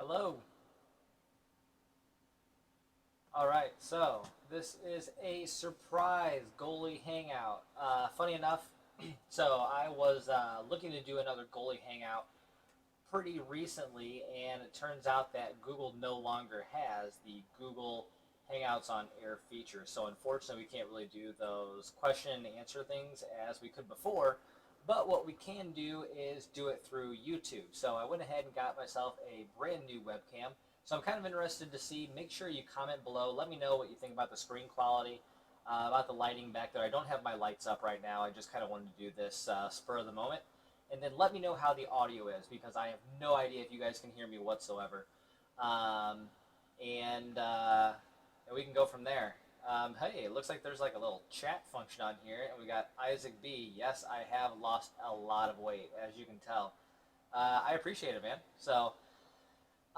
Hello. All right, so this is a surprise goalie hangout. Funny enough, so I was looking to do another goalie hangout pretty recently, and it turns out that Google no longer has the Google Hangouts on Air feature. So unfortunately, we can't really do those question and answer things as we could before. But what we can do is do it through YouTube. So I went ahead and got myself a brand new webcam. So I'm kind of interested to see. Make sure you comment below. Let me know what you think about the screen quality, about the lighting back there. I don't have my lights up right now. I just kind of wanted to do this spur of the moment. And then let me know how the audio is because I have no idea if you guys can hear me whatsoever. Um, and we can go from there. Hey, it looks like there's like a little chat function on here, and we got Isaac B. Yes, I have lost a lot of weight, as you can tell. I appreciate it, man. So,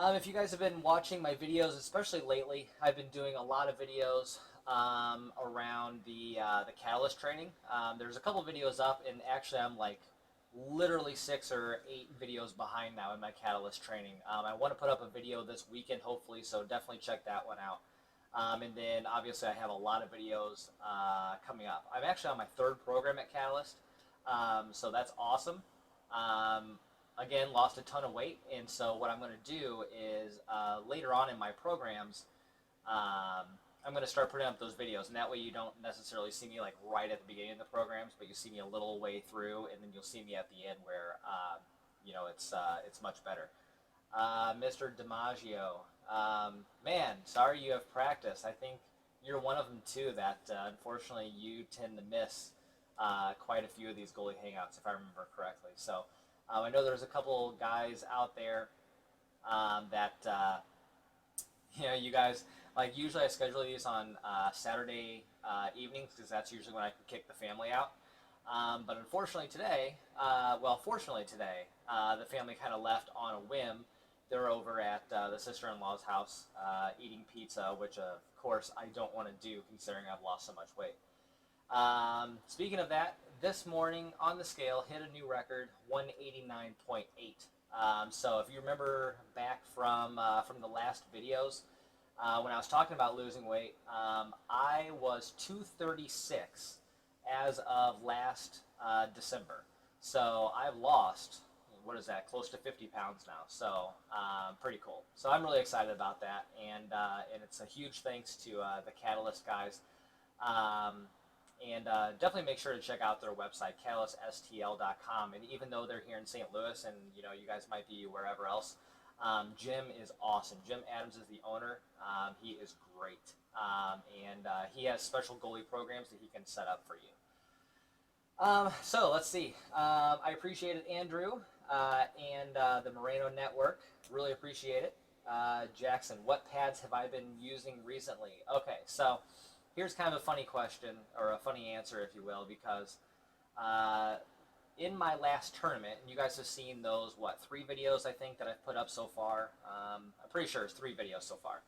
if you guys have been watching my videos, especially lately, I've been doing a lot of videos around the Catalyst training. There's a couple videos up, and actually, I'm like literally 6 or 8 videos behind now in my Catalyst training. I want to put up a video this weekend, hopefully, so definitely check that one out. And then obviously I have a lot of videos coming up. I'm actually on my 3rd program at Catalyst, so that's awesome. Again, lost a ton of weight, and so what I'm going to do is later on in my programs, I'm going to start putting up those videos, and that way you don't necessarily see me like right at the beginning of the programs, but you see me a little way through, and then you'll see me at the end where it's much better. Mr. DiMaggio, man, sorry you have practice. I think you're one of them too that unfortunately you tend to miss quite a few of these goalie hangouts if I remember correctly. So I know there's a couple guys out there that you guys like. Usually I schedule these on Saturday evenings because that's usually when I can kick the family out. But unfortunately today, fortunately today, the family kind of left on a whim. They're over at the sister-in-law's house eating pizza, which of course I don't want to do considering I've lost so much weight. Speaking of that, this morning on the scale hit a new record, 189.8. So if you remember back from the last videos, when I was talking about losing weight, I was 236 as of last December. So I've lost, what is that, close to 50 pounds now. So pretty cool. So I'm really excited about that, and it's a huge thanks to the Catalyst guys. And definitely make sure to check out their website, catalyststl.com. And even though they're here in St. Louis, and you guys might be wherever else, Jim is awesome. Jim Adams is the owner. He is great, and he has special goalie programs that he can set up for you. So let's see. I appreciate it, Andrew, and the Moreno Network. Really appreciate it. Jackson, what pads have I been using recently? Okay, so here's kind of a funny question, or a funny answer, if you will, because in my last tournament, and you guys have seen those, 3 videos, I think, that I've put up so far. I'm pretty sure it's 3 videos so far.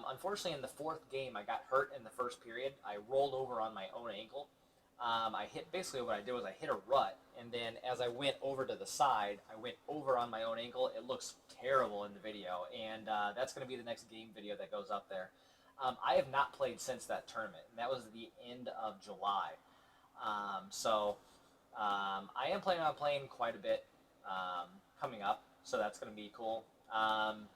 Unfortunately, in the 4th game, I got hurt in the first period. I rolled over on my own ankle. Basically what I did was I hit a rut, and then as I went over to the side, I went over on my own ankle. It looks terrible in the video, and that's going to be the next game video that goes up there. I have not played since that tournament, and that was the end of July. I am planning on playing quite a bit coming up, so that's going to be cool.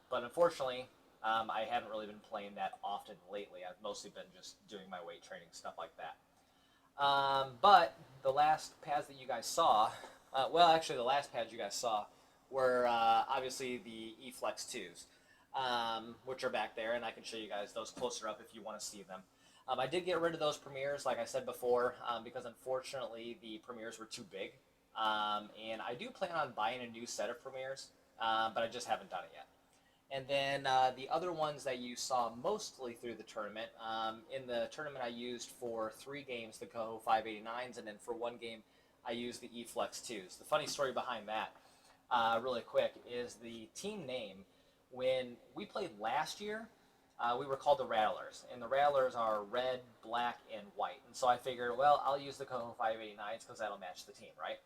But unfortunately, I haven't really been playing that often lately. I've mostly been just doing my weight training, stuff like that. But the last pads that you guys saw, actually the last pads you guys saw were obviously the E-Flex 2s, which are back there, and I can show you guys those closer up if you want to see them. I did get rid of those Premiers, like I said before, because unfortunately the Premiers were too big. And I do plan on buying a new set of Premiers, but I just haven't done it yet. And then the other ones that you saw mostly through the tournament, in the tournament I used for 3 games the Coho 589s, and then for 1 game I used the E-Flex 2s. The funny story behind that, really quick, is the team name. When we played last year, we were called the Rattlers, and the Rattlers are red, black, and white. And so I figured, well, I'll use the Coho 589s because that'll match the team, right?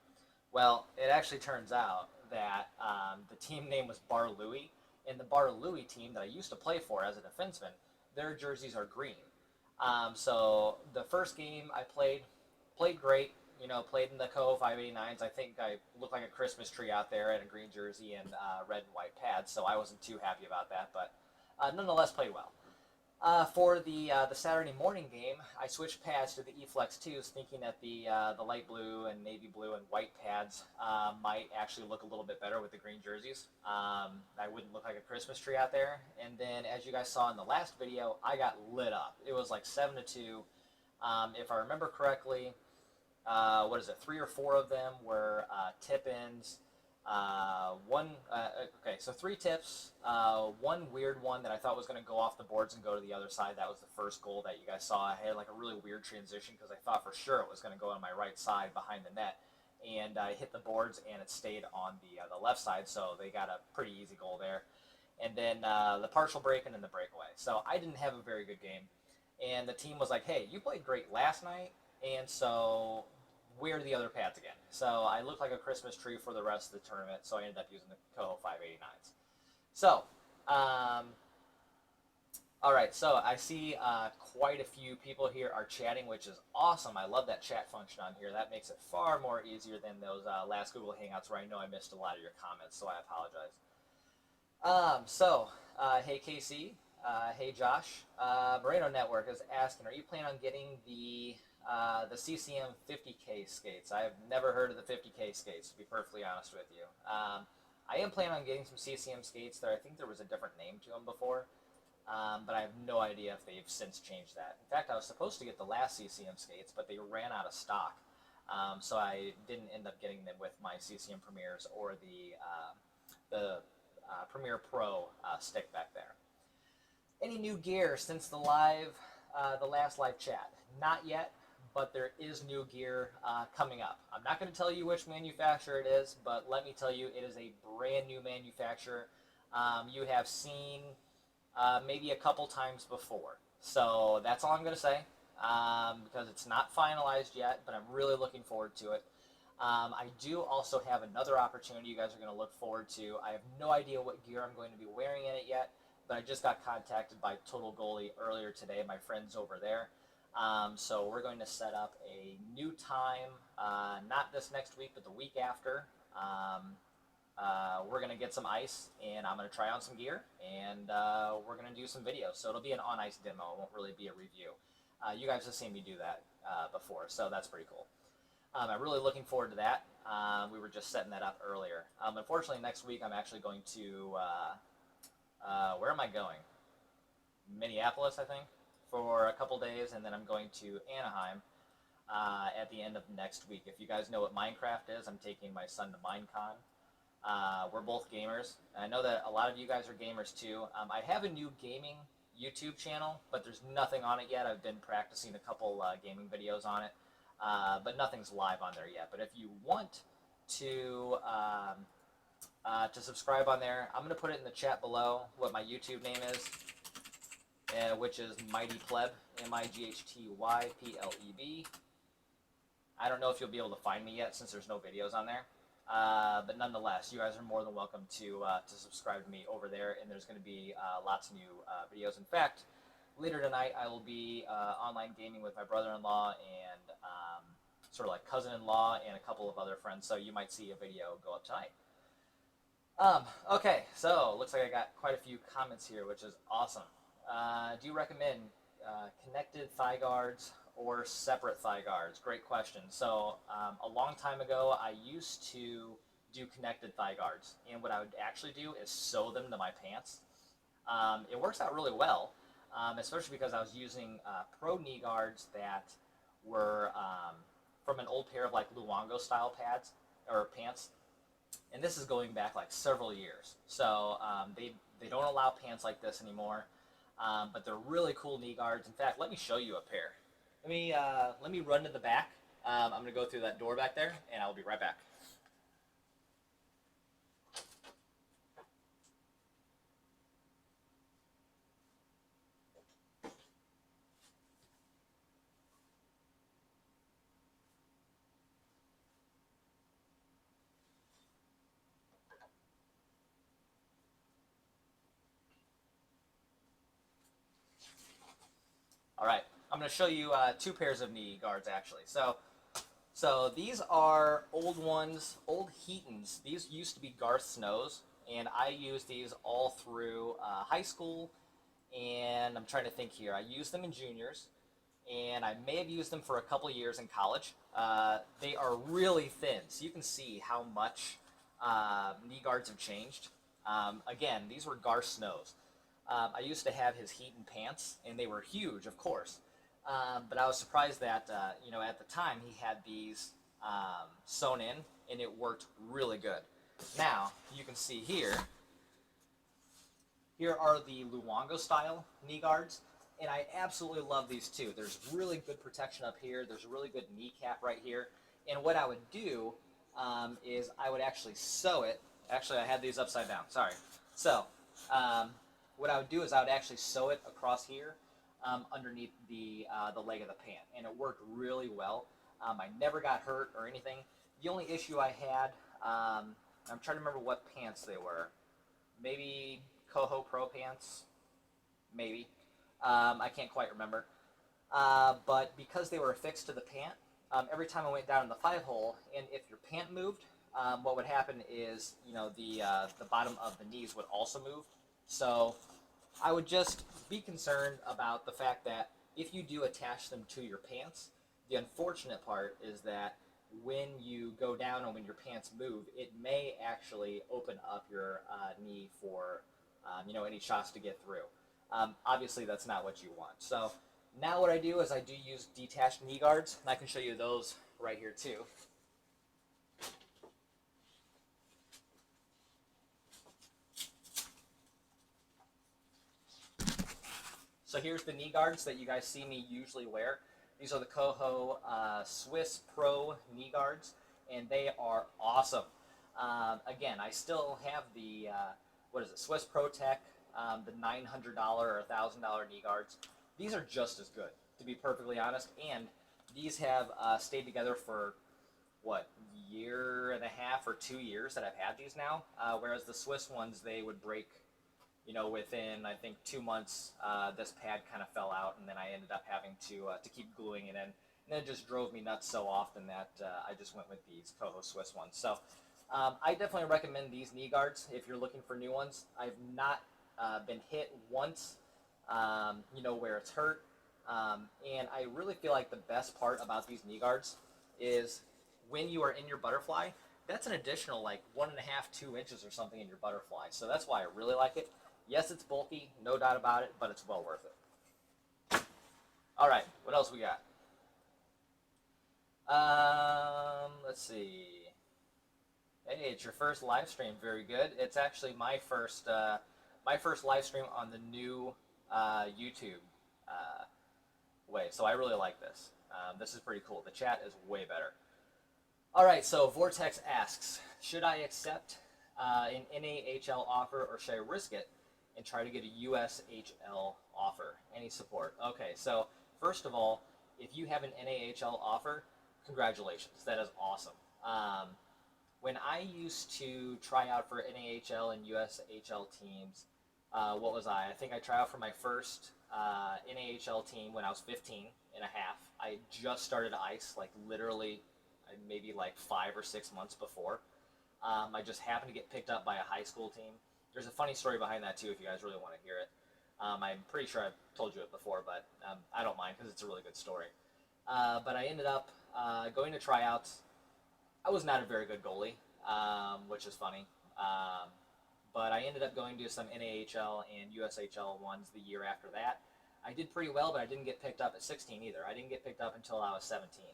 Well, it actually turns out that the team name was Bar Louie, And the Bar Louie team that I used to play for as a defenseman, their jerseys are green. So the first game I played great. You know, played in the Coho 589s. I think I looked like a Christmas tree out there in a green jersey and red and white pads, so I wasn't too happy about that, but nonetheless played well. For the Saturday morning game, I switched pads to the E-Flex 2s, thinking that the light blue and navy blue and white pads might actually look a little bit better with the green jerseys. I wouldn't look like a Christmas tree out there. And then, as you guys saw in the last video, I got lit up. It was like 7-2. If I remember correctly, what is it? 3 or 4 of them were tip-ins. Okay, so 3 tips. One weird one that I thought was going to go off the boards and go to the other side. That was the first goal that you guys saw. I had like a really weird transition because I thought for sure it was going to go on my right side behind the net, and I hit the boards and it stayed on the left side. So they got a pretty easy goal there. And then the partial break and then the breakaway. So I didn't have a very good game, and the team was like, "Hey, you played great last night, and so where are the other pads again?" So I looked like a Christmas tree for the rest of the tournament, so I ended up using the Coho 589s. So, all right, so I see quite a few people here are chatting, which is awesome. I love that chat function on here. That makes it far more easier than those last Google Hangouts where I know I missed a lot of your comments, so I apologize. Hey Casey, hey Josh. Moreno Network is asking, are you planning on getting the CCM 50K skates? I have never heard of the 50K skates, to be perfectly honest with you. I am planning on getting some CCM skates there. I think there was a different name to them before, but I have no idea if they've since changed that. In fact, I was supposed to get the last CCM skates, but they ran out of stock, so I didn't end up getting them with my CCM Premiers or the Premier Pro stick back there. Any new gear since the last live chat? Not yet, but there is new gear coming up. I'm not going to tell you which manufacturer it is, but let me tell you, it is a brand new manufacturer. You have seen maybe a couple times before. So that's all I'm going to say, because it's not finalized yet, but I'm really looking forward to it. I do also have another opportunity you guys are going to look forward to. I have no idea what gear I'm going to be wearing in it yet, but I just got contacted by Total Goalie earlier today, my friends over there. So we're going to set up a new time, not this next week, but the week after. We're going to get some ice, and I'm going to try on some gear, and we're going to do some videos. So it'll be an on-ice demo. It won't really be a review. You guys have seen me do that before, so that's pretty cool. I'm really looking forward to that. We were just setting that up earlier. Unfortunately, next week I'm actually going to, where am I going? Minneapolis, I think, for a couple days, and then I'm going to Anaheim at the end of next week. If you guys know what Minecraft is, I'm taking my son to Minecon. We're both gamers. I know that a lot of you guys are gamers too. I have a new gaming YouTube channel, but there's nothing on it yet. I've been practicing a couple gaming videos on it. But nothing's live on there yet. But if you want to subscribe on there, I'm going to put it in the chat below what my YouTube name is, which is Mighty Pleb, MIGHTYPLEB. I don't know if you'll be able to find me yet since there's no videos on there. But nonetheless, you guys are more than welcome to subscribe to me over there, and there's going to be lots of new videos. In fact, later tonight, I will be online gaming with my brother-in-law and sort of like cousin-in-law and a couple of other friends, so you might see a video go up tonight. Okay, so looks like I got quite a few comments here, which is awesome. Do you recommend connected thigh guards or separate thigh guards? Great question. So a long time ago, I used to do connected thigh guards, and what I would actually do is sew them to my pants. It works out really well. Especially because I was using pro knee guards that were from an old pair of like Luongo style pads or pants, and this is going back like several years. So they don't allow pants like this anymore, but they're really cool knee guards. In fact, let me show you a pair. Let me run to the back. I'm gonna go through that door back there, and I'll be right back. All right, I'm going to show you two pairs of knee guards actually. So these are old ones, old Heatons. These used to be Garth Snow's, and I used these all through high school, and I'm trying to think here. I used them in juniors, and I may have used them for a couple years in college. They are really thin, so you can see how much knee guards have changed. Again, these were Garth Snow's. I used to have his Heaton pants, and they were huge, of course. But I was surprised that at the time he had these sewn in, and it worked really good. Now you can see here. Here are the Luongo style knee guards, and I absolutely love these too. There's really good protection up here. There's a really good kneecap right here. And what I would do is I would actually sew it. Actually, I had these upside down. Sorry. So what I would do is I would actually sew it across here underneath the leg of the pant, and it worked really well. I never got hurt or anything. The only issue I had, I'm trying to remember what pants they were. Maybe Coho Pro pants, maybe. I can't quite remember. But because they were affixed to the pant, every time I went down in the 5-hole, and if your pant moved, what would happen is, the bottom of the knees would also move. So I would just be concerned about the fact that if you do attach them to your pants, the unfortunate part is that when you go down and when your pants move, it may actually open up your knee for any shots to get through. Obviously, that's not what you want. So now what I do is I do use detached knee guards, and I can show you those right here too. So here's the knee guards that you guys see me usually wear. These are the Coho Swiss Pro knee guards, and they are awesome. Again, I still have the, Swiss Pro Tech, the $900 or $1,000 knee guards. These are just as good, to be perfectly honest, and these have stayed together for, year and a half or 2 years that I've had these now, whereas the Swiss ones, they would break within, I think, 2 months. This pad kind of fell out, and then I ended up having to keep gluing it in. And it just drove me nuts so often that I just went with these Coho Swiss ones. So I definitely recommend these knee guards if you're looking for new ones. I've not been hit once, where it's hurt. And I really feel like the best part about these knee guards is when you are in your butterfly, that's an additional 1.5, 2 inches or something in your butterfly. So that's why I really like it. Yes, it's bulky, no doubt about it, but it's well worth it. All right, what else we got? Let's see. Hey, it's your first live stream. Very good. It's actually my first live stream on the new YouTube way. So I really like this. This is pretty cool. The chat is way better. All right, so Vortex asks, should I accept an NAHL offer or should I risk it and try to get a USHL offer? Any support? Okay, so first of all, if you have an NAHL offer, congratulations. That is awesome. When I used to try out for NAHL and USHL teams, what was I? I think I tried out for my first NAHL team when I was 15 and a half. I just started ice, literally maybe 5 or 6 months before. I just happened to get picked up by a high school team. There's a funny story behind that too if you guys really want to hear it. I'm pretty sure I've told you it before, but I don't mind because it's a really good story. But I ended up going to tryouts. I was not a very good goalie, which is funny. But I ended up going to some NAHL and USHL ones the year after that. I did pretty well, but I didn't get picked up at 16 either. I didn't get picked up until I was 17.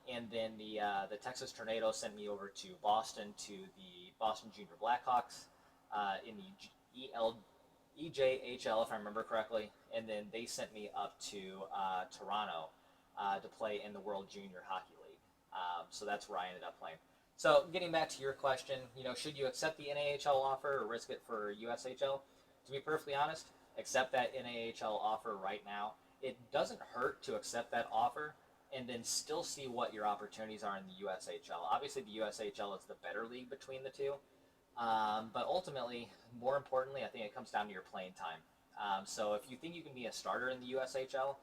And then the Texas Tornadoes sent me over to Boston to the Boston Junior Blackhawks in the EJHL, if I remember correctly. And then they sent me up to Toronto to play in the World Junior Hockey League. So that's where I ended up playing. So getting back to your question, should you accept the NAHL offer or risk it for USHL? To be perfectly honest, accept that NAHL offer right now. It doesn't hurt to accept that offer and then still see what your opportunities are in the USHL. Obviously, the USHL is the better league between the two. But ultimately, more importantly, I think it comes down to your playing time. So if you think you can be a starter in the USHL,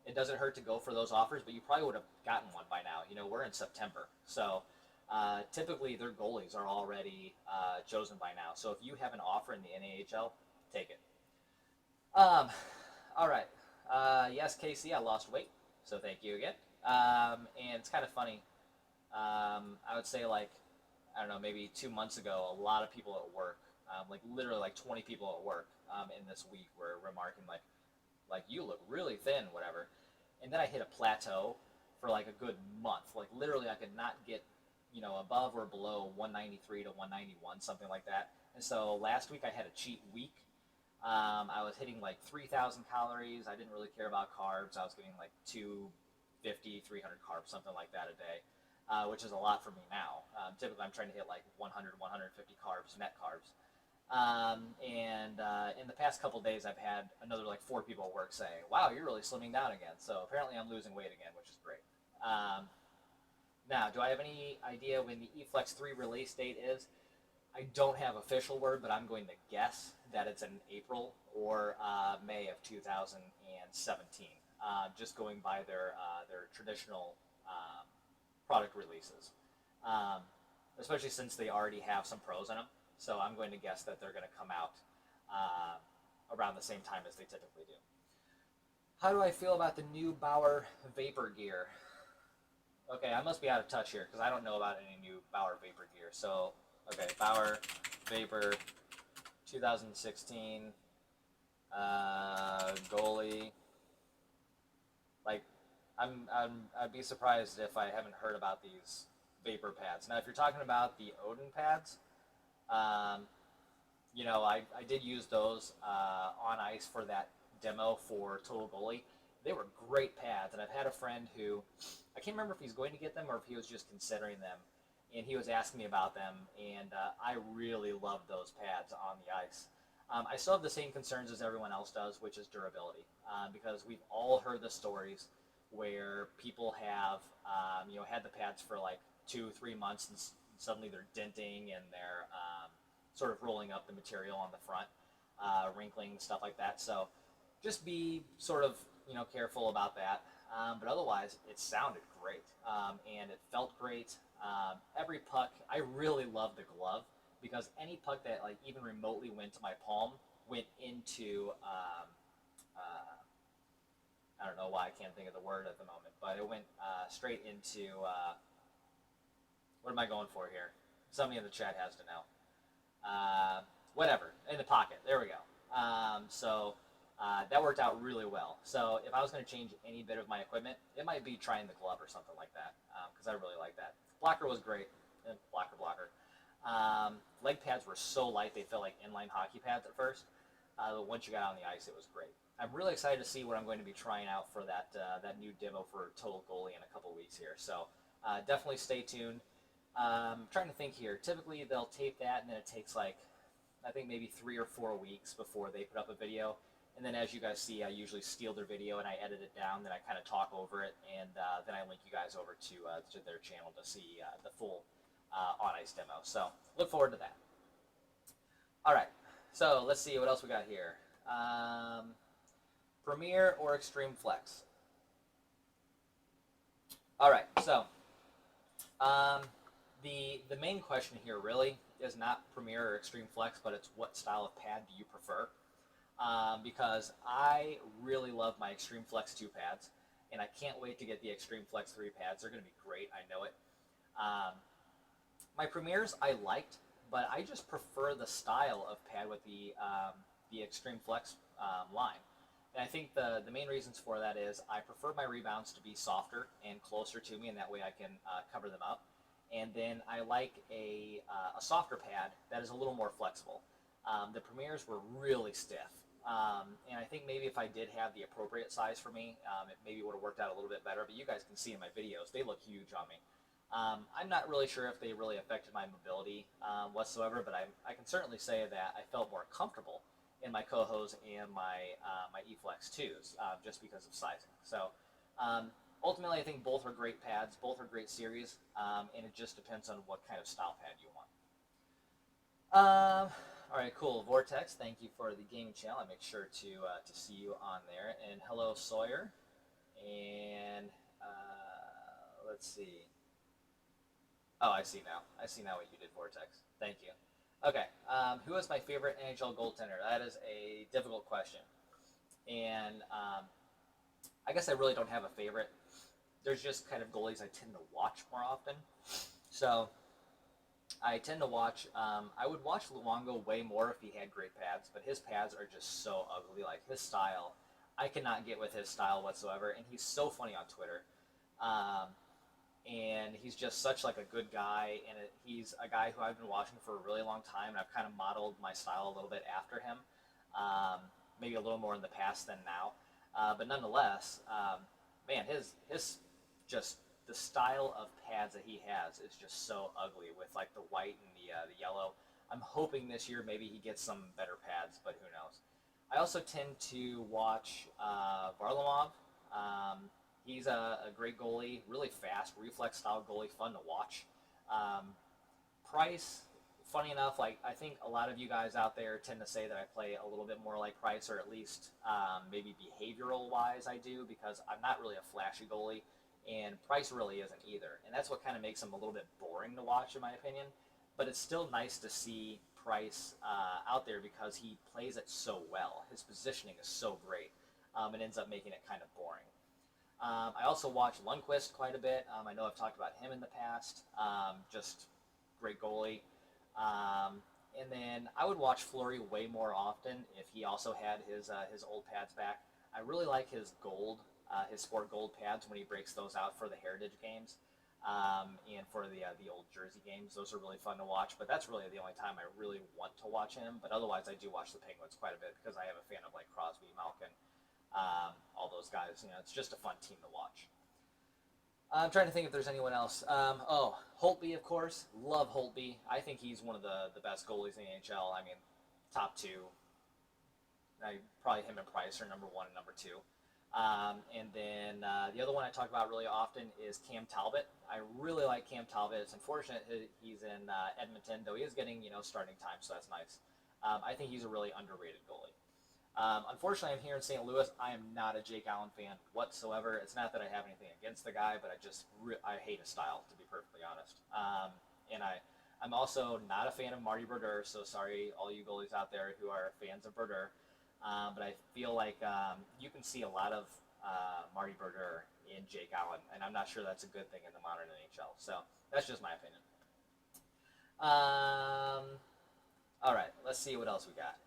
it doesn't hurt to go for those offers, but you probably would have gotten one by now. We're in September, so typically their goalies are already chosen by now. So if you have an offer in the NAHL, take it. All right. Yes, Casey, I lost weight, so thank you again. And it's kind of funny. I would say, like, I don't know, maybe 2 months ago, a lot of people at work, like literally like 20 people at work in this week were remarking like you look really thin, whatever. And then I hit a plateau for like a good month. Like literally I could not get, above or below 193 to 191, something like that. And so last week I had a cheat week. I was hitting like 3,000 calories. I didn't really care about carbs. I was getting like 250, 300 carbs, something like that a day, which is a lot for me now. Typically I'm trying to hit like 100, 150 carbs, net carbs. And in the past couple days, I've had another like 4 people at work say, "Wow, you're really slimming down again." So apparently, I'm losing weight again, which is great. Now, do I have any idea when the eFlex 3 release date is? I don't have official word, but I'm going to guess that it's in April or May of 2017. Just going by their traditional product releases, especially since they already have some pros in them. So I'm going to guess that they're going to come out around the same time as they typically do. How do I feel about the new Bauer Vapor gear? Okay, I must be out of touch here because I don't know about any new Bauer Vapor gear. So, okay, Bauer Vapor 2016 goalie. Like, I'd be surprised if I haven't heard about these Vapor pads. Now, if you're talking about the Odin pads, I did use those on ice for that demo for Total Goalie. They were great pads, and I've had a friend who, I can't remember if he's going to get them or if he was just considering them, and he was asking me about them, and I really love those pads on the ice. I still have the same concerns as everyone else does, which is durability, because we've all heard the stories where people have, had the pads for like 2-3 months and suddenly they're denting and they're sort of rolling up the material on the front, wrinkling, stuff like that. So just be sort of, careful about that. But otherwise, it sounded great, and it felt great. Every puck, I really love the glove because any puck that like even remotely went to my palm went into, I don't know why I can't think of the word at the moment, but it went straight into, what am I going for here? Somebody in the chat has to know. Whatever, in the pocket. There we go. So that worked out really well. So if I was going to change any bit of my equipment, it might be trying the glove or something like that, because I really like that. Blocker was great. Blocker. Leg pads were so light they felt like inline hockey pads at first. But once you got on the ice, it was great. I'm really excited to see what I'm going to be trying out for that new demo for Total Goalie in a couple weeks here. So definitely stay tuned. I'm trying to think here. Typically, they'll tape that, and then it takes like, I think maybe 3 or 4 weeks before they put up a video. And then as you guys see, I usually steal their video and I edit it down, then I kind of talk over it, and then I link you guys over to their channel to see the full on-ice demo. So look forward to that. All right, so let's see what else we got here. Premier or Extreme Flex? All right, so the main question here really is not Premier or Extreme Flex, but it's what style of pad do you prefer? Because I really love my Extreme Flex 2 pads, and I can't wait to get the Extreme Flex 3 pads. They're going to be great, I know it. My Premiers I liked, but I just prefer the style of pad with the Extreme Flex line. And I think the main reasons for that is I prefer my rebounds to be softer and closer to me, and that way I can cover them up. And then I like a softer pad that is a little more flexible. The Premiers were really stiff. And I think maybe if I did have the appropriate size for me, it maybe would have worked out a little bit better. But you guys can see in my videos, they look huge on me. I'm not really sure if they really affected my mobility whatsoever, but I can certainly say that I felt more comfortable in my Cohos and my eFlex 2s just because of sizing. So ultimately, I think both are great pads, both are great series, and it just depends on what kind of style pad you want. All right, right, cool. Vortex, thank you for the gaming channel. I make sure to see you on there. And hello, Sawyer. And let's see. Oh, I see now. I see now what you did, Vortex. Thank you. Okay. Who is my favorite NHL goaltender? That is a difficult question. And I guess I really don't have a favorite. There's just kind of goalies I tend to watch more often. So I tend to watch. I would watch Luongo way more if he had great pads, but his pads are just so ugly. Like his style, I cannot get with his style whatsoever. And he's so funny on Twitter, and he's just such like a good guy. And he's a guy who I've been watching for a really long time, and I've kind of modeled my style a little bit after him. Maybe a little more in the past than now, but nonetheless, man, his just the style of pads that he has is just so ugly with like the white and the yellow. I'm hoping this year maybe he gets some better pads, but who knows. I also tend to watch Varlamov. He's a great goalie, really fast, reflex style goalie, fun to watch. Price, funny enough, like I think a lot of you guys out there tend to say that I play a little bit more like Price, or at least maybe behavioral wise I do, because I'm not really a flashy goalie. And Price really isn't either. And that's what kind of makes him a little bit boring to watch, in my opinion. But it's still nice to see Price out there because he plays it so well. His positioning is so great. It ends up making it kind of boring. I also watch Lundqvist quite a bit. I know I've talked about him in the past. Just great goalie. And then I would watch Fleury way more often if he also had his old pads back. I really like his gold. His sport gold pads when he breaks those out for the Heritage games, and for the old Jersey games. Those are really fun to watch, but that's really the only time I really want to watch him. But otherwise, I do watch the Penguins quite a bit because I am a fan of like Crosby, Malkin, all those guys. You know, it's just a fun team to watch. I'm trying to think if there's anyone else. Holtby, of course. Love Holtby. I think he's one of the best goalies in the NHL. I mean, top two. Probably him and Price are number one and number two. And then the other one I talk about really often is Cam Talbot. I really like Cam Talbot. It's unfortunate he's in Edmonton, though he is getting starting time, so that's nice. I think he's a really underrated goalie. Unfortunately, I'm here in St. Louis. I am not a Jake Allen fan whatsoever. It's not that I have anything against the guy, but I hate his style, to be perfectly honest. And I'm also not a fan of Marty Brodeur, so sorry all you goalies out there who are fans of Brodeur. But I feel like you can see a lot of Marty Brodeur in Jake Allen, and I'm not sure that's a good thing in the modern NHL. So that's just my opinion. All right, let's see what else we got.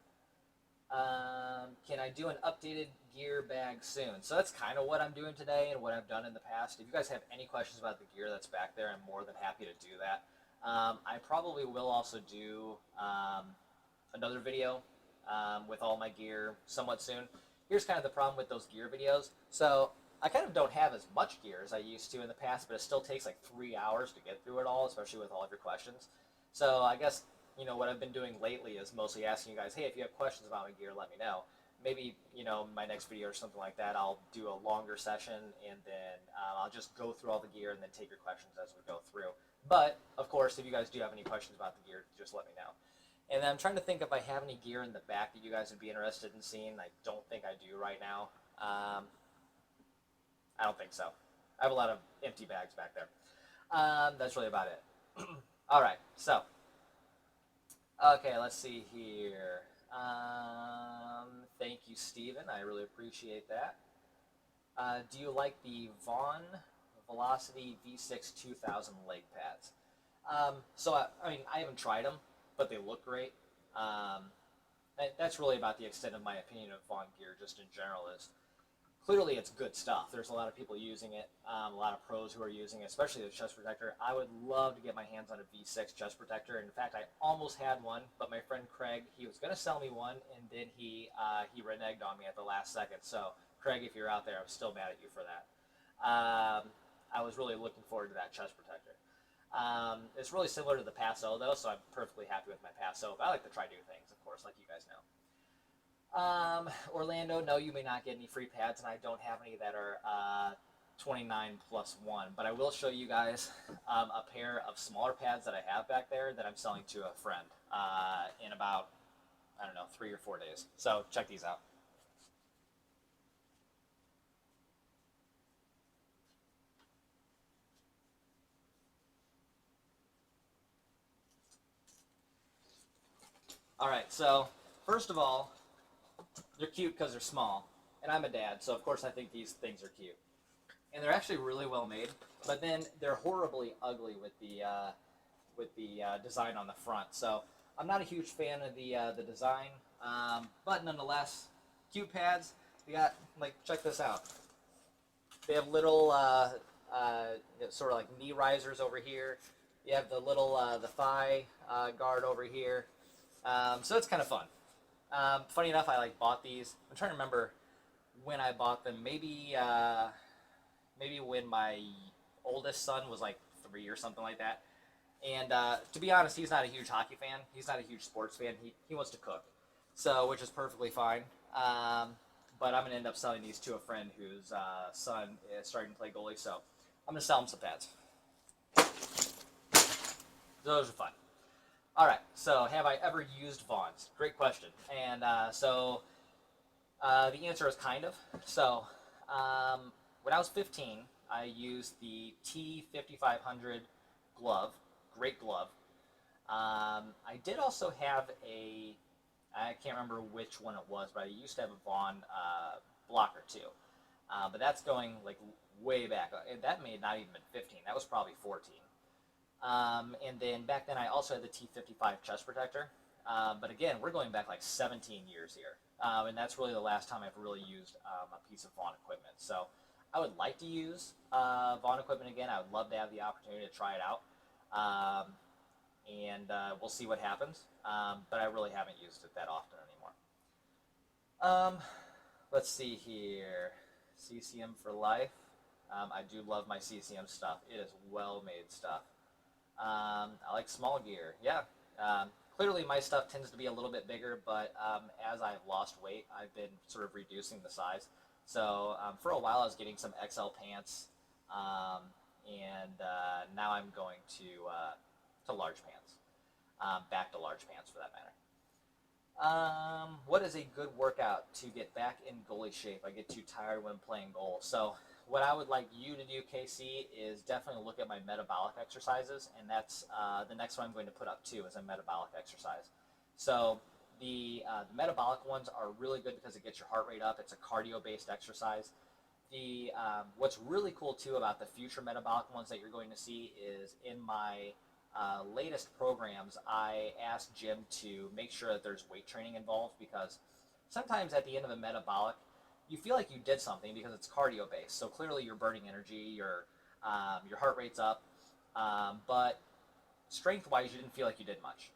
Can I do an updated gear bag soon? So that's kind of what I'm doing today and what I've done in the past. If you guys have any questions about the gear that's back there, I'm more than happy to do that. I probably will also do another video with all my gear somewhat soon. Here's kind of the problem with those gear videos. So I kind of don't have as much gear as I used to in the past, but it still takes like 3 hours to get through it all, especially with all of your questions. So I guess what I've been doing lately is mostly asking you guys, hey, if you have questions about my gear, let me know. Maybe my next video or something like that, I'll do a longer session, and then I'll just go through all the gear and then take your questions as we go through. But of course, if you guys do have any questions about the gear, just let me know. And then I'm trying to think if I have any gear in the back that you guys would be interested in seeing. I don't think I do right now. I don't think so. I have a lot of empty bags back there. That's really about it. All right, so. Okay, let's see here. Thank you, Steven. I really appreciate that. Do you like the Vaughn Velocity V6 2000 leg pads? I mean, I haven't tried them, but they look great. That's really about the extent of my opinion of Vaughn gear, just in general. Is clearly it's good stuff. There's a lot of people using it, a lot of pros who are using it, especially the chest protector. I would love to get my hands on a V6 chest protector. In fact, I almost had one, but my friend Craig, he was going to sell me one, and then he reneged on me at the last second. So, Craig, if you're out there, I'm still mad at you for that. I was really looking forward to that chest protector. It's really similar to the Paso, though, so I'm perfectly happy with my Paso. But I like to try new things, of course, like you guys know. Orlando, no, you may not get any free pads, and I don't have any that are 29 plus 1. But I will show you guys a pair of smaller pads that I have back there that I'm selling to a friend in about about 3 or 4 days. So check these out. All right, so first of all, they're cute because they're small, and I'm a dad, so of course I think these things are cute, and they're actually really well made. But then they're horribly ugly with the design on the front. So I'm not a huge fan of the design, but nonetheless, cute pads. We got, like, check this out. They have little sort of like knee risers over here. You have the little the thigh guard over here. So it's kind of fun. Funny enough, I like bought these. I'm trying to remember when I bought them. Maybe when my oldest son was like 3 or something like that. And to be honest, he's not a huge hockey fan. He's not a huge sports fan. He wants to cook, so which is perfectly fine. But I'm gonna end up selling these to a friend whose son is starting to play goalie. So I'm gonna sell him some pads. Those are fun. All right. So have I ever used Vaughn's? Great question. And the answer is kind of. So when I was 15, I used the T5500 glove. Great glove. I did also have I can't remember which one it was, but I used to have a Vaughn blocker too. But that's going like way back. That may not even been 15. That was probably 14. And then back then I also had the T55 chest protector. But again, we're going back like 17 years here. And that's really the last time I've really used a piece of Vaughn equipment. So I would like to use Vaughn equipment again. I would love to have the opportunity to try it out. And we'll see what happens. But I really haven't used it that often anymore. Let's see here. CCM for life. I do love my CCM stuff. It is well-made stuff. I like small gear. Yeah. Clearly my stuff tends to be a little bit bigger, but as I've lost weight, I've been sort of reducing the size. So for a while I was getting some XL pants, and now I'm going to large pants. Back to large pants for that matter. What is a good workout to get back in goalie shape? I get too tired when playing goal. So what I would like you to do, KC, is definitely look at my metabolic exercises, and that's the next one I'm going to put up too, is a metabolic exercise. So the metabolic ones are really good because it gets your heart rate up. It's a cardio-based exercise. What's really cool too about the future metabolic ones that you're going to see is in my latest programs, I asked Jim to make sure that there's weight training involved, because sometimes at the end of a metabolic, you feel like you did something because it's cardio based. So clearly you're burning energy, your heart rate's up, but strength wise, you didn't feel like you did much.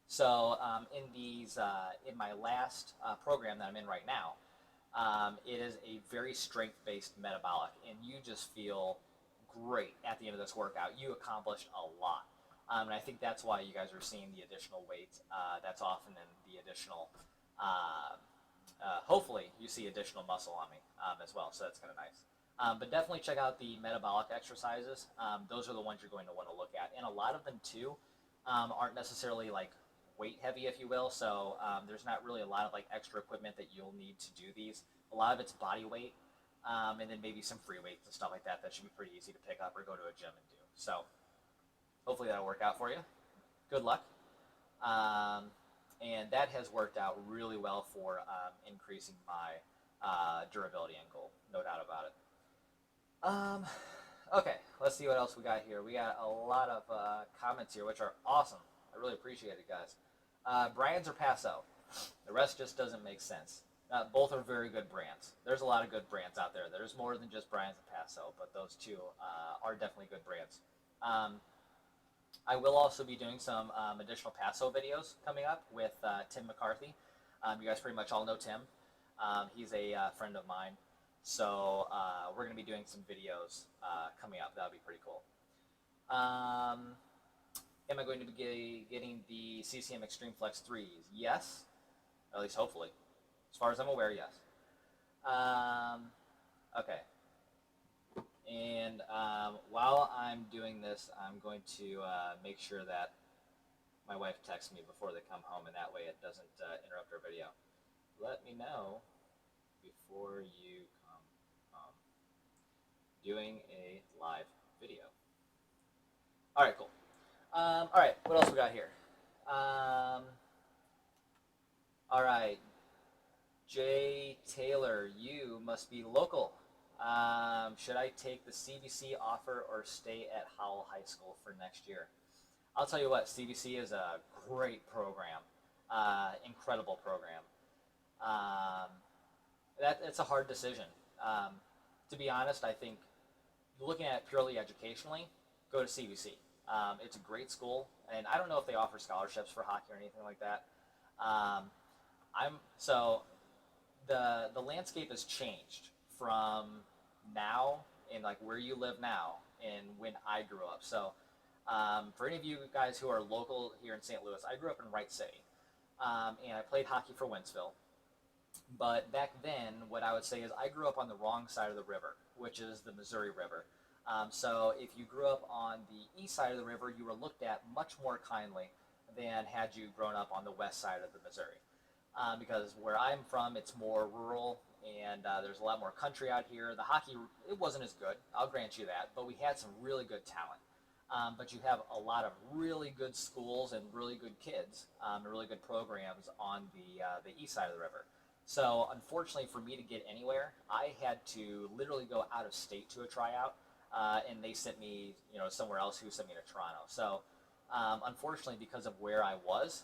So in my last program that I'm in right now, it is a very strength based metabolic, and you just feel great at the end of this workout. You accomplished a lot. And I think that's why you guys are seeing the additional weight. That's often in the additional, hopefully you see additional muscle on me as well. So that's kind of nice. But definitely check out the metabolic exercises. Those are the ones you're going to want to look at. And a lot of them too aren't necessarily like weight heavy, if you will. So there's not really a lot of like extra equipment that you'll need to do these. A lot of it's body weight. And then maybe some free weights and stuff like that. That should be pretty easy to pick up or go to a gym and do. So hopefully that'll work out for you. Good luck. And that has worked out really well for increasing my durability and goal. No doubt about it. Okay, let's see what else we got here. We got a lot of comments here, which are awesome. I really appreciate it, guys. Brian's or Paso? The rest just doesn't make sense. Both are very good brands. There's a lot of good brands out there. There's more than just Brian's and Paso, but those two are definitely good brands. I will also be doing some additional Paso videos coming up with Tim McCarthy. You guys pretty much all know Tim. He's a friend of mine. So we're going to be doing some videos coming up. That'll be pretty cool. Am I going to be getting the CCM Extreme Flex 3s? Yes. At least hopefully. As far as I'm aware, yes. Okay. And while I'm doing this, I'm going to make sure that my wife texts me before they come home, and that way it doesn't interrupt our video. Let me know before you come home. Doing a live video. All right, cool. All right, what else we got here? All right, Jay Taylor, you must be local. Should I take the CBC offer or stay at Howell High School for next year? I'll tell you what, CBC is a great program, incredible program. Um, it's a hard decision. Um, to be honest, I think looking at it purely educationally, go to CBC. It's a great school, and I don't know if they offer scholarships for hockey or anything like that. Um, I'm so the landscape has changed from now and like where you live now and when I grew up. So for any of you guys who are local here in St. Louis, I grew up in Wright City, and I played hockey for Wentzville. But back then, what I would say is I grew up on the wrong side of the river, which is the Missouri River. So if you grew up on the east side of the river, you were looked at much more kindly than had you grown up on the west side of the Missouri. Because where I'm from, it's more rural, and there's a lot more country out here. The hockey, it wasn't as good, I'll grant you that, but we had some really good talent. But you have a lot of really good schools and really good kids, and really good programs on the east side of the river. So unfortunately, for me to get anywhere, I had to literally go out of state to a tryout, and they sent me, somewhere else who sent me to Toronto. So unfortunately, because of where I was,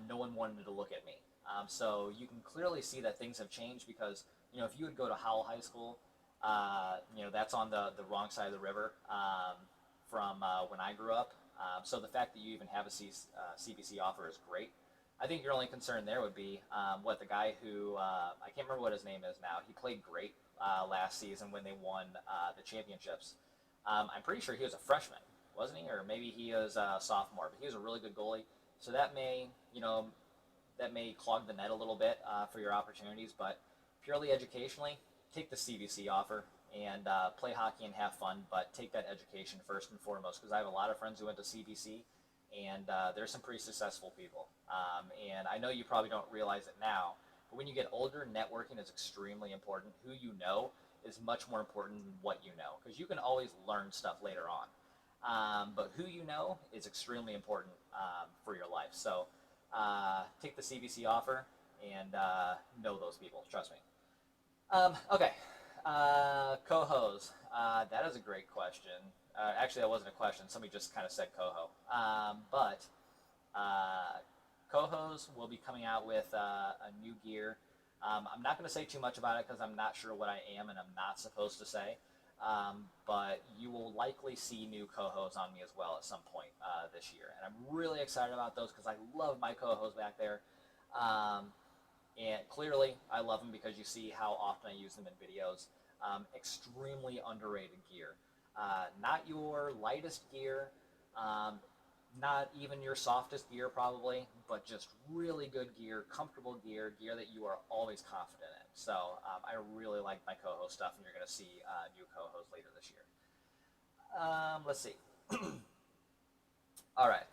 no one wanted to look at me. So you can clearly see that things have changed because, if you would go to Howell High School, that's on the wrong side of the river from when I grew up. So the fact that you even have a CBC offer is great. I think your only concern there would be the guy who, I can't remember what his name is now, he played great last season when they won the championships. I'm pretty sure he was a freshman, wasn't he? Or maybe he was a sophomore, but he was a really good goalie. So that may clog the net a little bit for your opportunities, but purely educationally, take the CBC offer and play hockey and have fun, but take that education first and foremost, because I have a lot of friends who went to CBC, and there's some pretty successful people. And I know you probably don't realize it now, but when you get older, networking is extremely important. Who you know is much more important than what you know, because you can always learn stuff later on. But who you know is extremely important for your life. So take the CBC offer and know those people. Trust me. Okay. Cohos. That is a great question. Actually, that wasn't a question. Somebody just kind of said coho. But Cohos will be coming out with a new gear. I'm not going to say too much about it because I'm not sure what I am and I'm not supposed to say. But you will likely see new cohos on me as well at some point this year. And I'm really excited about those because I love my cohos back there. And clearly, I love them because you see how often I use them in videos. Extremely underrated gear. Not your lightest gear, not even your softest gear probably, but just really good gear, comfortable gear that you are always confident in. So I really like my coho stuff, and you're going to see new cohos later this year. Let's see. All right.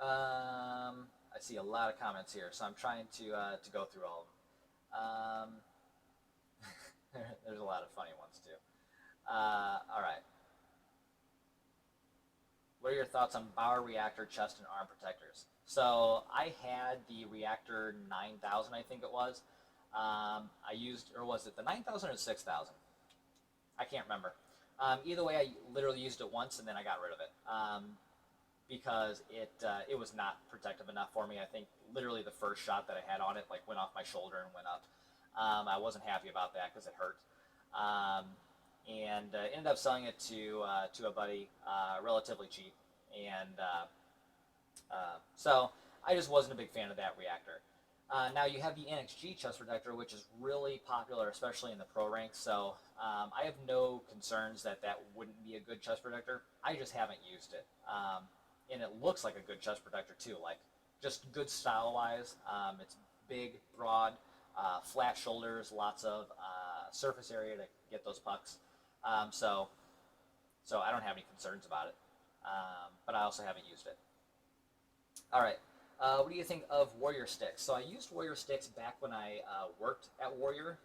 I see a lot of comments here, so I'm trying to go through all of them. There's a lot of funny ones too. All right. What are your thoughts on Bauer Reactor chest and arm protectors? So I had the Reactor 9000, I think it was. I used, or was it the 9000 or 6000? I can't remember. Either way, I literally used it once and then I got rid of it because it was not protective enough for me. I think literally the first shot that I had on it went off my shoulder and went up. I wasn't happy about that because it hurt. And ended up selling it to a buddy relatively cheap. And so I just wasn't a big fan of that reactor. Now you have the NXG chest protector, which is really popular, especially in the pro ranks. So I have no concerns that wouldn't be a good chest protector. I just haven't used it. And it looks like a good chest protector too, just good style-wise. It's big, broad, flat shoulders, lots of surface area to get those pucks. So I don't have any concerns about it, but I also haven't used it. All right. What do you think of Warrior sticks? So I used Warrior sticks back when I worked at Warrior,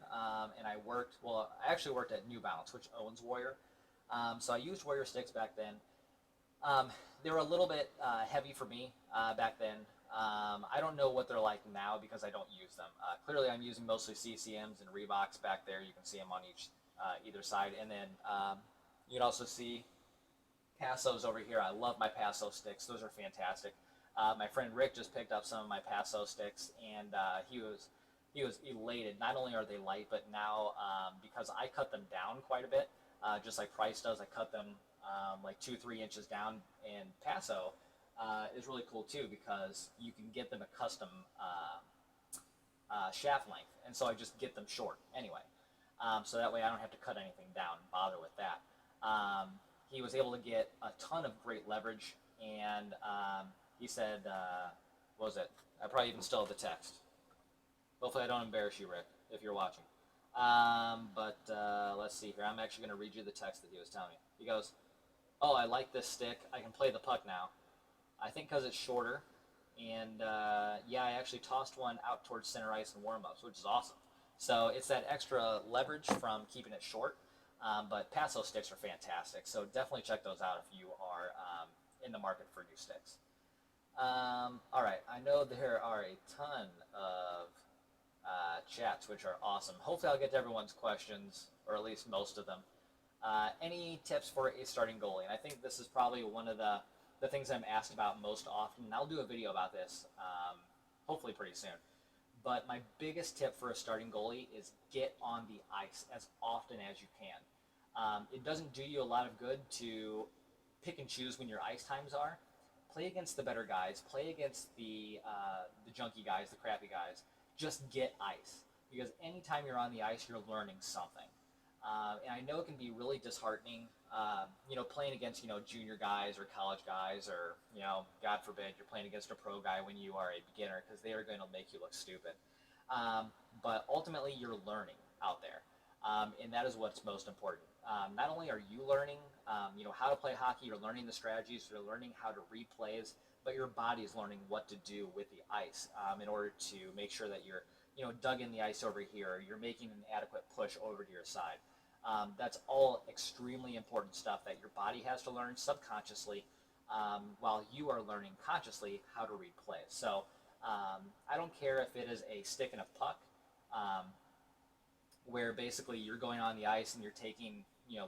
and I actually worked at New Balance, which owns Warrior. So I used Warrior sticks back then. Um, they were a little bit heavy for me back then. I don't know what they're like now because I don't use them. Clearly, I'm using mostly CCMs and Reeboks back there. You can see them on either side, and then you can also see Passos over here. I love my Passo sticks; those are fantastic. My friend Rick just picked up some of my Passo sticks, and he was elated. Not only are they light, but now because I cut them down quite a bit, just like Price does, I cut them like 2-3 inches down. And Passo is really cool too because you can get them a custom shaft length, and so I just get them short anyway. So that way I don't have to cut anything down and bother with that. He was able to get a ton of great leverage, and he said, what was it? I probably even still have the text. Hopefully I don't embarrass you, Rick, if you're watching. But let's see here. I'm actually going to read you the text that he was telling me. He goes, "Oh, I like this stick. I can play the puck now. I think because it's shorter. And yeah, I actually tossed one out towards center ice in warm-ups, which is awesome. So it's that extra leverage from keeping it short. But Passo sticks are fantastic. So definitely check those out if you are in the market for new sticks. All right, I know there are a ton of chats, which are awesome. Hopefully I'll get to everyone's questions, or at least most of them. Any tips for a starting goalie? And I think this is probably one of the things I'm asked about most often. And I'll do a video about this hopefully pretty soon. But my biggest tip for a starting goalie is get on the ice as often as you can. It doesn't do you a lot of good to pick and choose when your ice times are. Play against the better guys. Play against the junky guys, the crappy guys. Just get ice, because anytime you're on the ice, you're learning something. And I know it can be really disheartening, playing against, junior guys or college guys, or, God forbid, you're playing against a pro guy when you are a beginner, because they are going to make you look stupid. But ultimately, you're learning out there, and that is what's most important. Not only are you learning, how to play hockey, you're learning the strategies, you're learning how to read plays, but your body is learning what to do with the ice in order to make sure that you're, dug in the ice over here, you're making an adequate push over to your side. That's all extremely important stuff that your body has to learn subconsciously, while you are learning consciously how to read plays. So I don't care if it is a stick and a puck, where basically you're going on the ice and you're taking,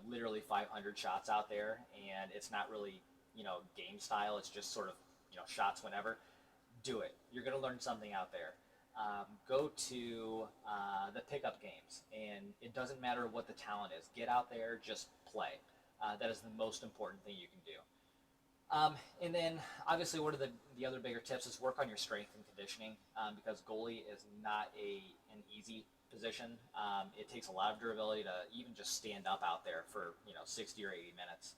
literally 500 shots out there, and it's not really, game style. It's just sort of, shots whenever. Do it. You're going to learn something out there. Go to the pickup games, and it doesn't matter what the talent is. Get out there, just play. That is the most important thing you can do. And then, obviously, one of the other bigger tips is work on your strength and conditioning, because goalie is not an easy position. It takes a lot of durability to even just stand up out there for 60 or 80 minutes,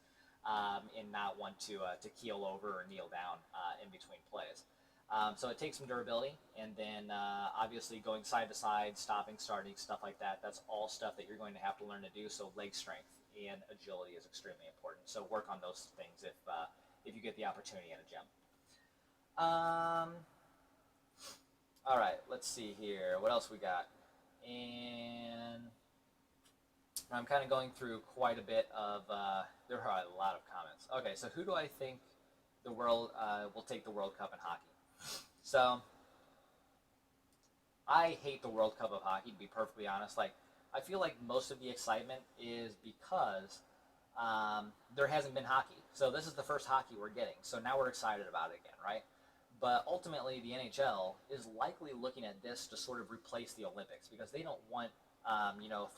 and not want to keel over or kneel down in between plays. So it takes some durability, and then obviously going side to side, stopping, starting, stuff like that. That's all stuff that you're going to have to learn to do. So leg strength and agility is extremely important. So work on those things if you get the opportunity in a gym. All right, let's see here. What else we got? And I'm kind of going through quite a bit of. There are a lot of comments. Okay, so who do I think the world will take the World Cup in hockey? So I hate the World Cup of hockey, to be perfectly honest. Like, I feel like most of the excitement is because there hasn't been hockey. So this is the first hockey we're getting. So now we're excited about it again, right? But ultimately, the NHL is likely looking at this to sort of replace the Olympics, because they don't want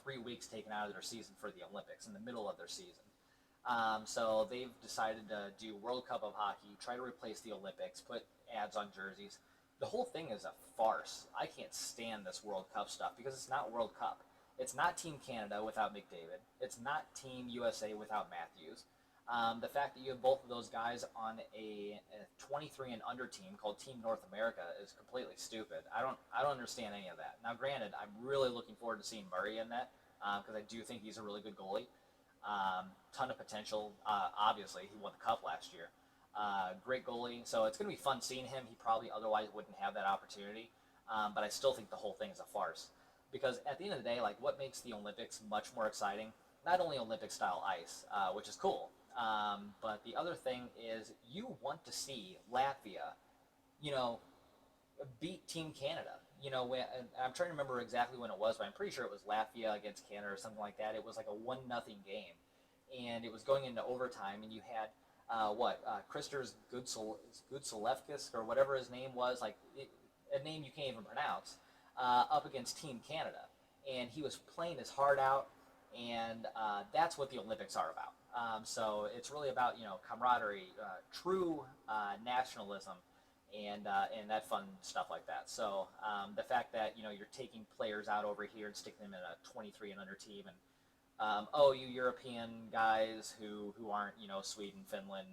3 weeks taken out of their season for the Olympics in the middle of their season. So they've decided to do World Cup of hockey, try to replace the Olympics, put ads on jerseys. The whole thing is a farce. I can't stand this World Cup stuff because it's not World Cup. It's not Team Canada without McDavid. It's not Team USA without Matthews. The fact that you have both of those guys on a 23 and under team called Team North America is completely stupid. I don't understand any of that. Now, granted, I'm really looking forward to seeing Murray in that, because I do think he's a really good goalie. Ton of potential. Obviously, he won the cup last year. Great goalie. So it's going to be fun seeing him. He probably otherwise wouldn't have that opportunity. But I still think the whole thing is a farce. Because at the end of the day, like what makes the Olympics much more exciting, not only Olympic style ice, which is cool, but the other thing is you want to see Latvia, you know, beat Team Canada. I'm trying to remember exactly when it was, but I'm pretty sure it was Latvia against Canada or something like that. It was like a 1-0 game, and it was going into overtime, and you had Kristers Gudzelevskis or whatever his name was, a name you can't even pronounce, up against Team Canada, and he was playing his heart out, and that's what the Olympics are about. So it's really about camaraderie, true nationalism, and that fun stuff like that. So the fact that you're taking players out over here and sticking them in a 23 and under team, and you European guys who aren't Sweden, Finland,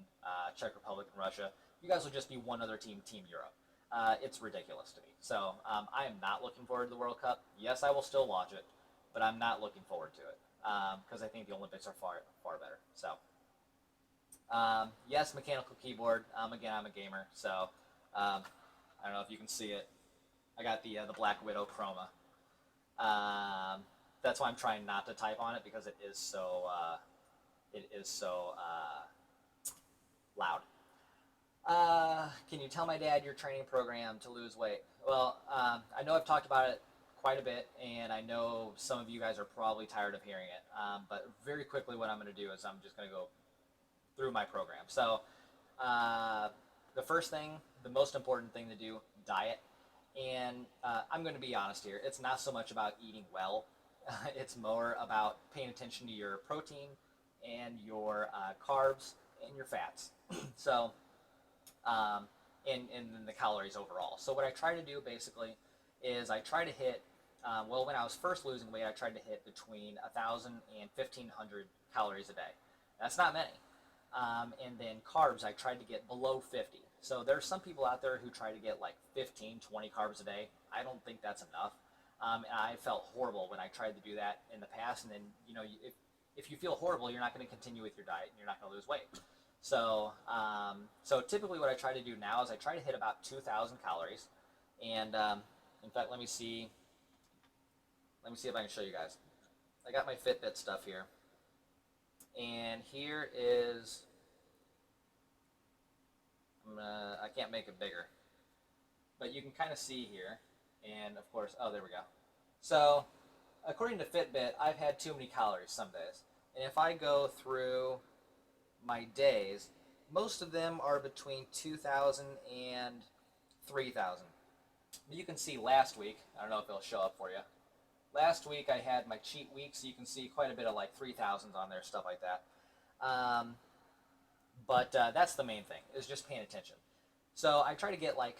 Czech Republic, and Russia, you guys will just be one other team, Team Europe. It's ridiculous to me. So I am not looking forward to the World Cup. Yes, I will still watch it, but I'm not looking forward to it because I think the Olympics are far better. So yes, mechanical keyboard. Again, I'm a gamer, so I don't know if you can see it. I got the Black Widow Chroma. That's why I'm trying not to type on it because it is so loud. Can you tell my dad your training program to lose weight? Well, I know I've talked about it quite a bit, and I know some of you guys are probably tired of hearing it. But very quickly, what I'm going to do is I'm just going to go through my program. So the first thing, the most important thing to do, diet. And I'm going to be honest here. It's not so much about eating well. It's more about paying attention to your protein and your carbs and your fats. So, and the calories overall. So what I try to do basically is I try to hit, when I was first losing weight, I tried to hit between 1,000 and 1,500 calories a day. That's not many. And then carbs, I tried to get below 50. So there's some people out there who try to get like 15, 20 carbs a day. I don't think that's enough. And I felt horrible when I tried to do that in the past. And then, if you feel horrible, you're not going to continue with your diet and you're not going to lose weight. So, so typically what I try to do now is I try to hit about 2,000 calories. And in fact, let me see if I can show you guys. I got my Fitbit stuff here. And here is, I can't make it bigger, but you can kind of see here, and of course, there we go. So, according to Fitbit, I've had too many calories some days, and if I go through my days, most of them are between 2,000 and 3,000. You can see last week, I don't know if it'll show up for you. Last week I had my cheat week, so you can see quite a bit of like 3,000s on there, stuff like that. But that's the main thing, is just paying attention. So I try to get like,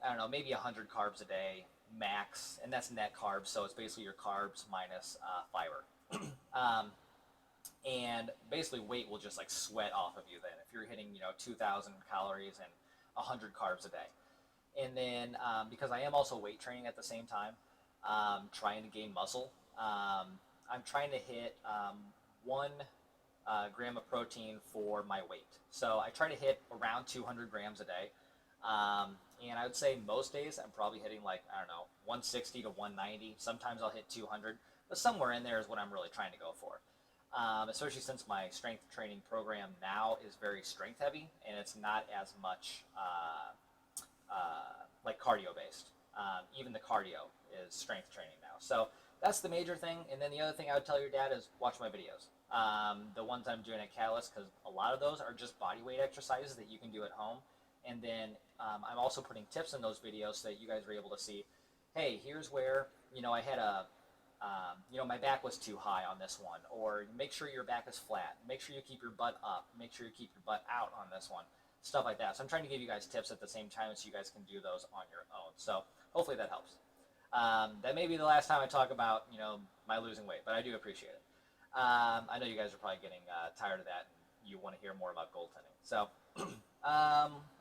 I don't know, maybe 100 carbs a day, max, and that's net carbs, so it's basically your carbs minus fiber. And basically weight will just like sweat off of you then, if you're hitting 2,000 calories and 100 carbs a day. And then because I am also weight training at the same time, trying to gain muscle, I'm trying to hit 1 gram of protein for my weight. So I try to hit around 200 grams a day. And I would say most days I'm probably hitting like, I don't know, 160 to 190. Sometimes I'll hit 200, but somewhere in there is what I'm really trying to go for. Especially since my strength training program now is very strength heavy, and it's not as much like cardio based. Even the cardio is strength training now. So that's the major thing. And then the other thing I would tell your dad is watch my videos. The ones I'm doing at Catalyst, because a lot of those are just body weight exercises that you can do at home. And then I'm also putting tips in those videos so that you guys are able to see, hey, here's where, I had my back was too high on this one, or make sure your back is flat, make sure you keep your butt up, make sure you keep your butt out on this one, stuff like that. So I'm trying to give you guys tips at the same time so you guys can do those on your own. So hopefully that helps. That may be the last time I talk about, my losing weight, but I do appreciate it. I know you guys are probably getting tired of that and you want to hear more about goaltending. So,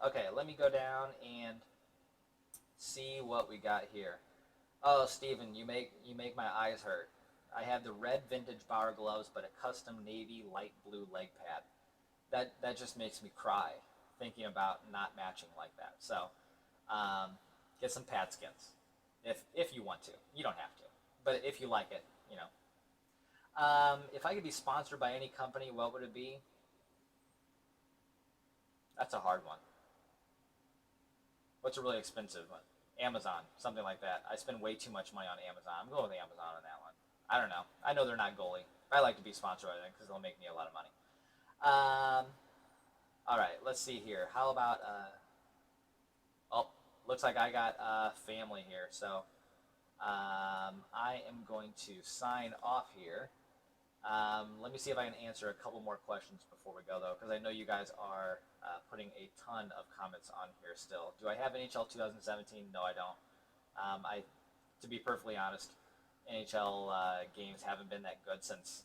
okay, let me go down and see what we got here. Oh, Steven, you make my eyes hurt. I have the red vintage Bauer gloves, but a custom navy light blue leg pad. That just makes me cry. thinking about not matching like that. So get some pad skins if you want to. You don't have to, but if you like it, you know. If I could be sponsored by any company, what would it be? That's a hard one. What's a really expensive one? Amazon, something like that. I spend way too much money on Amazon. I'm going with Amazon on that one. I don't know. I know they're not goalie. I like to be sponsored by them because they'll make me a lot of money. Um, all right, let's see here. How about oh, looks like I got family here, so I am going to sign off here. Let me see if I can answer a couple more questions before we go, though, because I know you guys are putting a ton of comments on here still. Do I have NHL 2017? No, I don't. To be perfectly honest, NHL games haven't been that good since.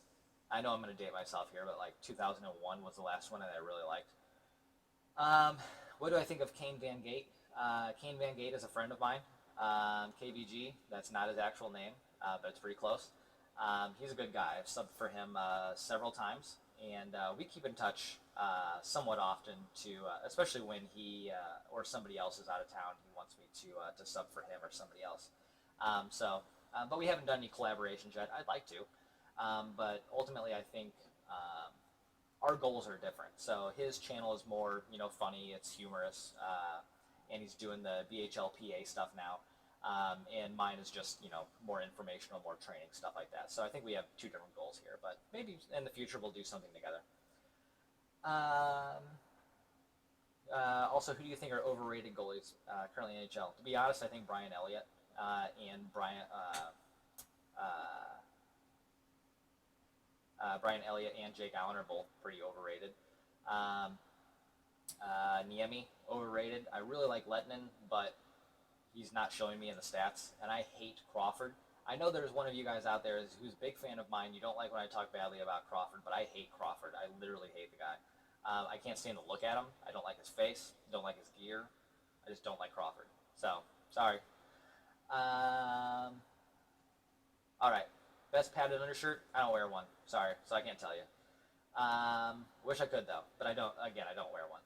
I know I'm going to date myself here, but like 2001 was the last one that I really liked. What do I think of Kane Van Gate? Kane Van Gate is a friend of mine. KVG, that's not his actual name, but it's pretty close. He's a good guy. I've subbed for him several times, and we keep in touch somewhat often to, especially when he or somebody else is out of town. He wants me to sub for him or somebody else. But we haven't done any collaborations yet. I'd like to, but ultimately, I think our goals are different. So his channel is more, funny. It's humorous, and he's doing the BHLPA stuff now. And mine is just, more informational, more training, stuff like that. So I think we have two different goals here, but maybe in the future we'll do something together. Also, who do you think are overrated goalies currently in NHL? To be honest, I think Brian Elliott and Brian Elliott and Jake Allen are both pretty overrated. Niemi, overrated. I really like Lettinen, but he's not showing me in the stats, and I hate Crawford. I know there's one of you guys out there who's a big fan of mine. You don't like when I talk badly about Crawford, but I hate Crawford. I literally hate the guy. I can't stand to look at him. I don't like his face. Don't like his gear. I just don't like Crawford. So, sorry. All right. Best padded undershirt? I don't wear one. Sorry. So I can't tell you. Wish I could, though, but I don't. Again, I don't wear one.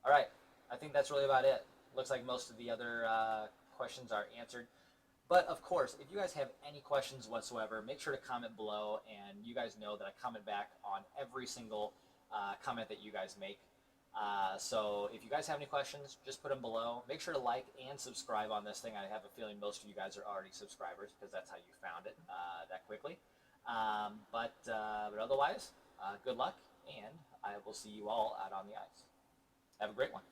All right, I think that's really about it. Looks like most of the other questions are answered. But of course, if you guys have any questions whatsoever, make sure to comment below, and you guys know that I comment back on every single comment that you guys make. So if you guys have any questions, just put them below. Make sure to like and subscribe on this thing. I have a feeling most of you guys are already subscribers because that's how you found it that quickly. But otherwise, good luck, and I will see you all out on the ice. Have a great one.